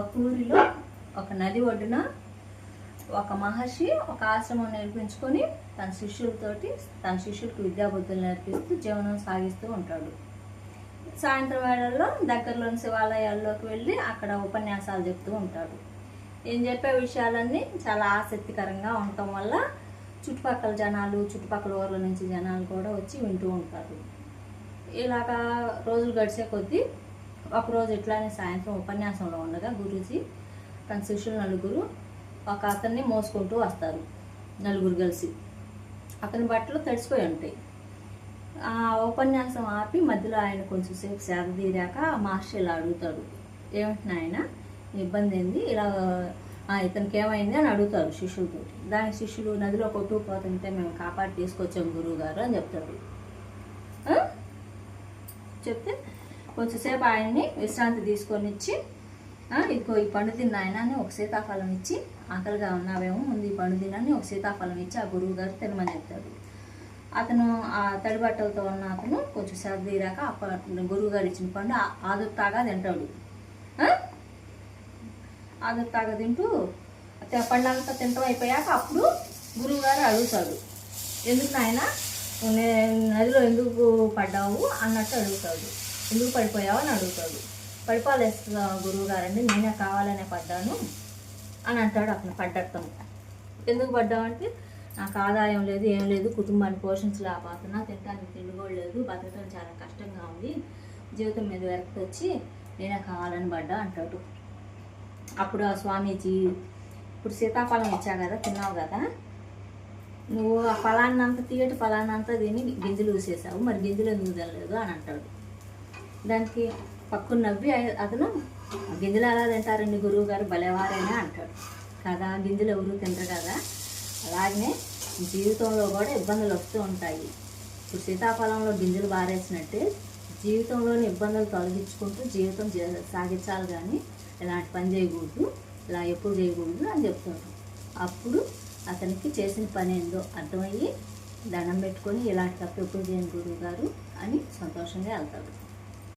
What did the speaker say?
ఒక ఊరిలో ఒక నది ఒడ్డున ఒక మహర్షి ఒక ఆశ్రమం నేర్పించుకొని తన శిష్యులకు విద్యాబుద్ధులు నేర్పిస్తూ జీవనం సాగిస్తూ ఉంటాడు. సాయంత్రం వేళల్లో దగ్గరలోని శివాలయాల్లోకి వెళ్ళి అక్కడ ఉపన్యాసాలు చెప్తూ ఉంటాడు. ఏం చెప్పే విషయాలన్నీ చాలా ఆసక్తికరంగా ఉండటం వల్ల చుట్టుపక్కల జనాలు, చుట్టుపక్కల ఊర్ల నుంచి జనాలు కూడా వచ్చి వింటూ ఉంటారు. ఇలాగా రోజులు గడిచే కొద్దీ ఒకరోజు ఇట్లానే సాయంత్రం ఉపన్యాసంలో ఉండగా గురూజీ తన శిష్యులు నలుగురు ఒక అతన్ని మోసుకుంటూ వస్తారు. నలుగురు కలిసి అతని బట్టలు తడిసిపోయి ఉంటాయి. ఆ ఉపన్యాసం ఆపి మధ్యలో ఆయన కొంచెం సేపు సేద తీరాక మహర్షి ఇలా అడుగుతాడు, ఏమిటి నాయన ఇబ్బంది ఏంది, ఇలా ఇతనికి ఏమైంది అని అడుగుతారు శిష్యులతో. దానికి శిష్యులు నదిలో కొట్టుకుపోతుంటే మేము కాపాడి తీసుకొచ్చాం గురువు గారు అని చెప్తాడు. చెప్తే కొంచెంసేపు ఆయన్ని విశ్రాంతి తీసుకొని ఇచ్చి, ఇదిగో ఈ పండు తిన్న ఆయన అని ఒక సీతాఫలం ఇచ్చి, ఆకలిగా ఉన్నావేమో ముందు ఈ పండు తినని ఒక సీతాఫలం ఇచ్చి ఆ గురువు గారు తినమని చెప్తాడు. అతను ఆ తడి బట్టలతో ఉన్న అతను కొంచెం సర్ది తీరాక గురువు గారు ఇచ్చిన పండు ఆదుర్తాగా తింటాడు. ఆదుర్తాగా తింటూ పండ్లంతా తింటం అయిపోయాక అప్పుడు గురువుగారు అడుగుతాడు, ఎందుకు నాయన నదిలో ఎందుకు పడ్డావు అన్నట్టు అడుగుతాడు. ఎందుకు పడిపోయావు అని అడుగుతాడు. పడిపోలేస్తా గురువు గారండి, నేనే కావాలనే పడ్డాను అని అంటాడు. అతను పడ్డటం ఎందుకు పడ్డావంటే నాకు ఆదాయం లేదు, ఏం లేదు, కుటుంబాన్ని పోషించలేకపోతున్నా, తినడానికి తిండి కూడా లేదు, బతకడం చాలా కష్టంగా ఉంది, జీవితం మీద వెనక్కి వచ్చి నేనే కావాలని పడ్డా అంటాడు. అప్పుడు ఆ స్వామీజీ, ఇప్పుడు సీతాఫలం ఇచ్చా కదా, తిన్నావు కదా, నువ్వు ఆ ఫలాన్నంతా తీయటి ఫలాన్నంతా తిని గింజలు ఊసేసావు, మరి గింజలు ఎందుకు తినలేదు అని అంటాడు. దానికి పక్కన నవ్వి అతను, గింజలు ఎలా తింటారండి గురువు గారు, భలేవారైనా అంటాడు. కదా, గింజలు ఎవరు తింటారు కదా, అలాగనే జీవితంలో కూడా ఇబ్బందులు వస్తూ ఉంటాయి. ఇప్పుడు సీతాఫలంలో గింజలు బారేసినట్టే జీవితంలోని ఇబ్బందులు తొలగించుకుంటూ జీవితం సాగించాలి, కానీ ఇలాంటి పని చేయకూడదు, ఇలా ఎప్పుడు చేయకూడదు అని చెప్తాడు. అప్పుడు అతనికి చేసిన పని ఏందో అర్థమయ్యి దండం పెట్టుకొని ఇలాంటి తప్పు ఎప్పుడు చేయను గురువు గారు అని సంతోషంగా వెళ్తాడు.